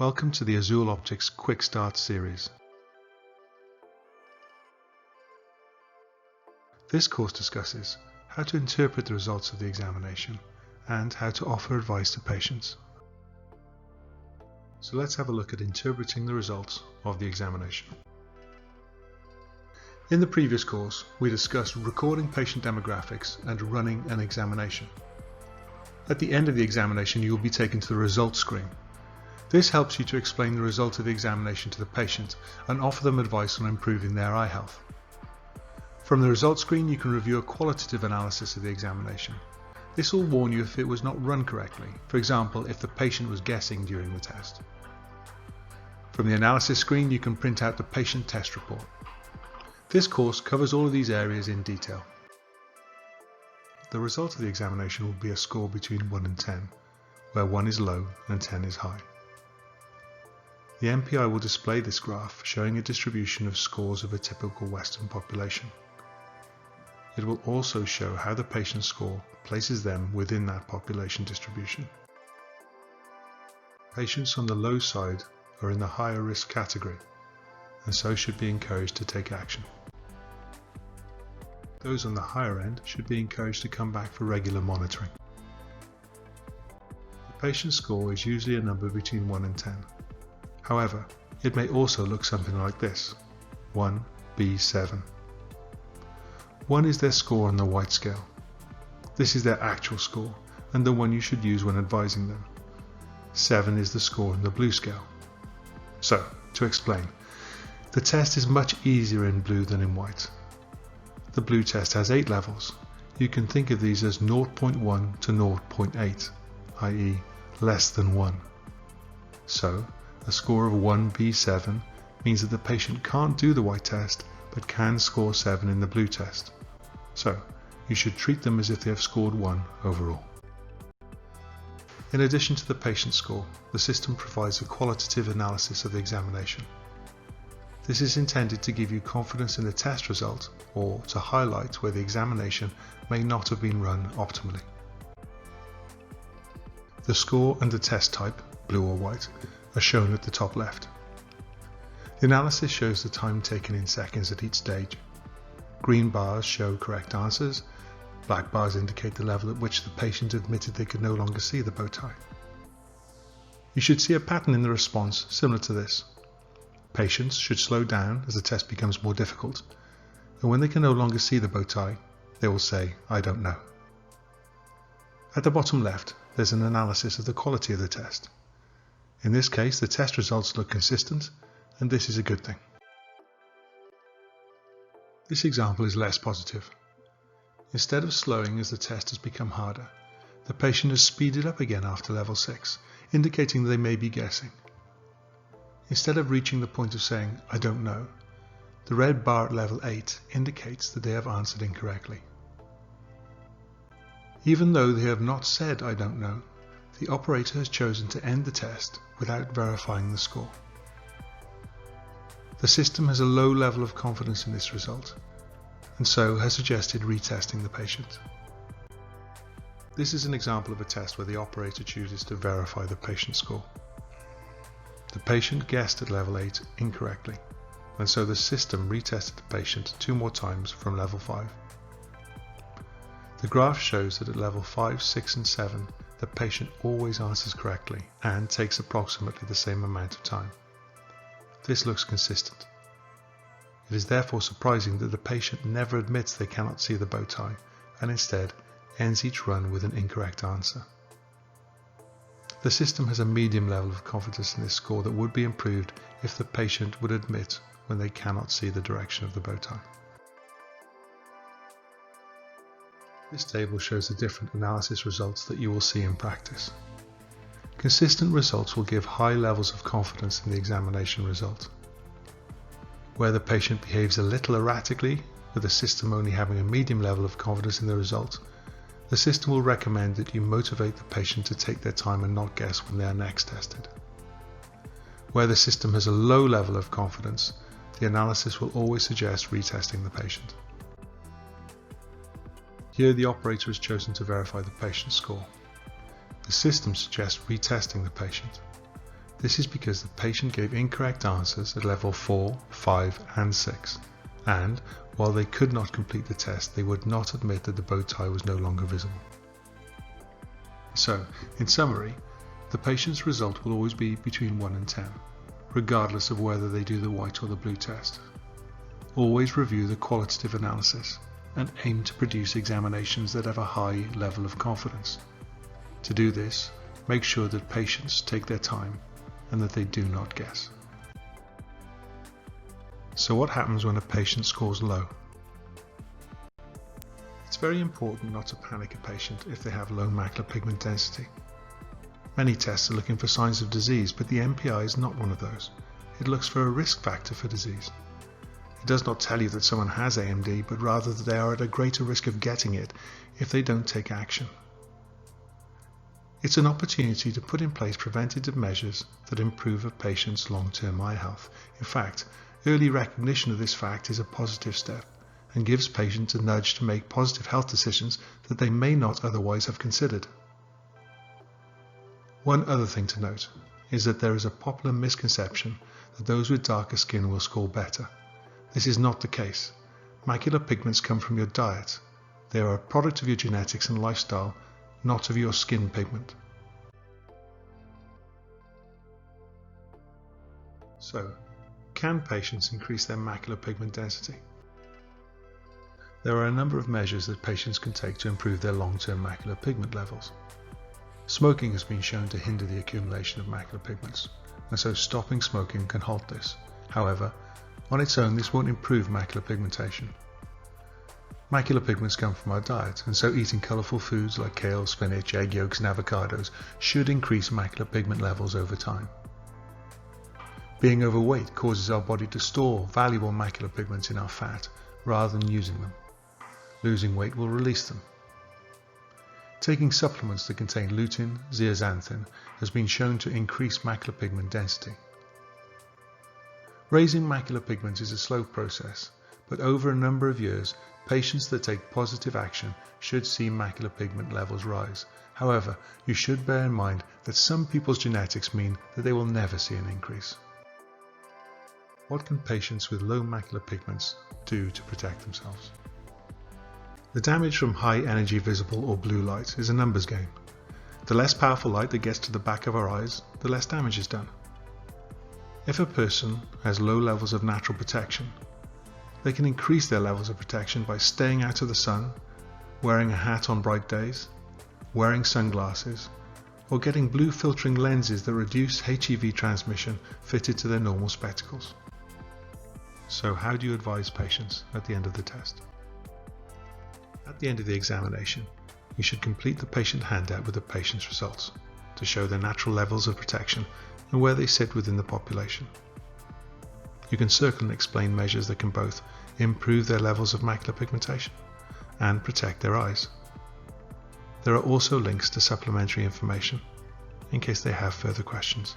Welcome to the Azul Optics Quick Start series. This course discusses how to interpret the results of the examination and how to offer advice to patients. So let's have a look at interpreting the results of the examination. In the previous course, we discussed recording patient demographics and running an examination. At the end of the examination, you will be taken to the results screen. This helps you to explain the result of the examination to the patient and offer them advice on improving their eye health. From the results screen, you can review a qualitative analysis of the examination. This will warn you if it was not run correctly, for example, if the patient was guessing during the test. From the analysis screen, you can print out the patient test report. This course covers all of these areas in detail. The result of the examination will be a score between 1 and 10, where 1 is low and 10 is high. The MPI will display this graph showing a distribution of scores of a typical Western population. It will also show how the patient's score places them within that population distribution. Patients on the low side are in the higher risk category and so should be encouraged to take action. Those on the higher end should be encouraged to come back for regular monitoring. The patient's score is usually a number between 1 and 10. However, it may also look something like this: 1B7. 1 is their score on the white scale. This is their actual score and the one you should use when advising them. 7 is the score on the blue scale. So, to explain, the test is much easier in blue than in white. The blue test has 8 levels. You can think of these as 0.1 to 0.8, i.e. less than 1. So, a score of 1B7 means that the patient can't do the white test but can score 7 in the blue test. So, you should treat them as if they have scored 1 overall. In addition to the patient score, the system provides a qualitative analysis of the examination. This is intended to give you confidence in the test result or to highlight where the examination may not have been run optimally. The score and the test type, blue or white, are shown at the top left. The analysis shows the time taken in seconds at each stage. Green bars show correct answers, black bars indicate the level at which the patient admitted they could no longer see the bow tie. You should see a pattern in the response similar to this. Patients should slow down as the test becomes more difficult, and when they can no longer see the bow tie, they will say, "I don't know." At the bottom left, there's an analysis of the quality of the test. In this case, the test results look consistent, and this is a good thing. This example is less positive. Instead of slowing as the test has become harder, the patient has speeded up again after level 6, indicating they may be guessing. Instead of reaching the point of saying, "I don't know," the red bar at level 8 indicates that they have answered incorrectly. Even though they have not said "I don't know," the operator has chosen to end the test without verifying the score. The system has a low level of confidence in this result, and so has suggested retesting the patient. This is an example of a test where the operator chooses to verify the patient score. The patient guessed at level 8 incorrectly, and so the system retested the patient 2 more times from level 5. The graph shows that at level 5, 6 and 7, the patient always answers correctly and takes approximately the same amount of time. This looks consistent. It is therefore surprising that the patient never admits they cannot see the bow tie and instead ends each run with an incorrect answer. The system has a medium level of confidence in this score that would be improved if the patient would admit when they cannot see the direction of the bow tie. This table shows the different analysis results that you will see in practice. Consistent results will give high levels of confidence in the examination result. Where the patient behaves a little erratically, with the system only having a medium level of confidence in the result, the system will recommend that you motivate the patient to take their time and not guess when they are next tested. Where the system has a low level of confidence, the analysis will always suggest retesting the patient. Here the operator has chosen to verify the patient's score. The system suggests retesting the patient. This is because the patient gave incorrect answers at level 4, 5 and 6, and while they could not complete the test, they would not admit that the bow tie was no longer visible. So, in summary, the patient's result will always be between 1 and 10, regardless of whether they do the white or the blue test. Always review the qualitative analysis and aim to produce examinations that have a high level of confidence. To do this, make sure that patients take their time and that they do not guess. So what happens when a patient scores low? It's very important not to panic a patient if they have low macular pigment density. Many tests are looking for signs of disease, but the MPI is not one of those. It looks for a risk factor for disease. It does not tell you that someone has AMD, but rather that they are at a greater risk of getting it if they don't take action. It's an opportunity to put in place preventative measures that improve a patient's long-term eye health. In fact, early recognition of this fact is a positive step and gives patients a nudge to make positive health decisions that they may not otherwise have considered. One other thing to note is that there is a popular misconception that those with darker skin will score better. This is not the case. Macular pigments come from your diet. They are a product of your genetics and lifestyle, not of your skin pigment. So, can patients increase their macular pigment density? There are a number of measures that patients can take to improve their long-term macular pigment levels. Smoking has been shown to hinder the accumulation of macular pigments, and so stopping smoking can halt this. However, on its own this won't improve macular pigmentation. Macular pigments come from our diet, and so eating colourful foods like kale, spinach, egg yolks and avocados should increase macular pigment levels over time. Being overweight causes our body to store valuable macular pigments in our fat rather than using them. Losing weight will release them. Taking supplements that contain lutein, zeaxanthin has been shown to increase macular pigment density. Raising macular pigment is a slow process, but over a number of years, patients that take positive action should see macular pigment levels rise. However, you should bear in mind that some people's genetics mean that they will never see an increase. What can patients with low macular pigments do to protect themselves? The damage from high energy visible or blue light is a numbers game. The less powerful light that gets to the back of our eyes, the less damage is done. If a person has low levels of natural protection, they can increase their levels of protection by staying out of the sun, wearing a hat on bright days, wearing sunglasses, or getting blue filtering lenses that reduce HEV transmission fitted to their normal spectacles. So how do you advise patients at the end of the test? At the end of the examination, you should complete the patient handout with the patient's results to show their natural levels of protection and where they sit within the population. You can circle and explain measures that can both improve their levels of macular pigmentation and protect their eyes. There are also links to supplementary information in case they have further questions.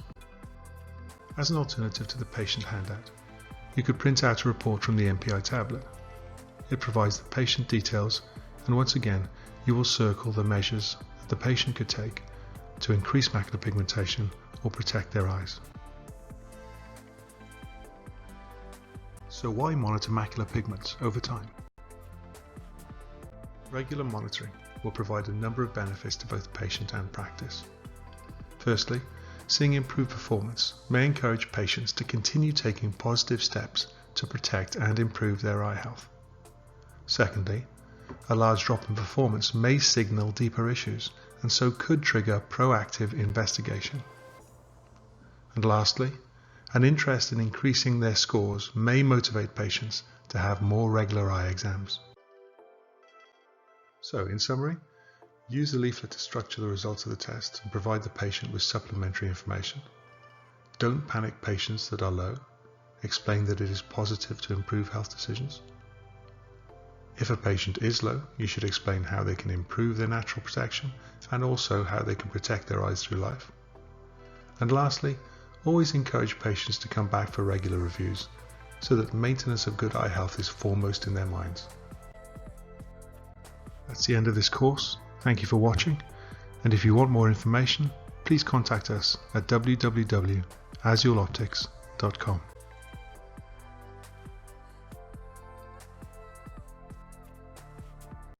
As an alternative to the patient handout, you could print out a report from the MPI tablet. It provides the patient details, and once again you will circle the measures that the patient could take to increase macular pigmentation or protect their eyes. So why monitor macular pigments over time? Regular monitoring will provide a number of benefits to both patient and practice. Firstly, seeing improved performance may encourage patients to continue taking positive steps to protect and improve their eye health. Secondly, a large drop in performance may signal deeper issues and so could trigger proactive investigation. And lastly, an interest in increasing their scores may motivate patients to have more regular eye exams. So, in summary, use the leaflet to structure the results of the test and provide the patient with supplementary information. Don't panic patients that are low. Explain that it is positive to improve health decisions. If a patient is low, you should explain how they can improve their natural protection and also how they can protect their eyes through life. And lastly, always encourage patients to come back for regular reviews so that maintenance of good eye health is foremost in their minds. That's the end of this course. Thank you for watching, and if you want more information, please contact us at www.azuloptics.com.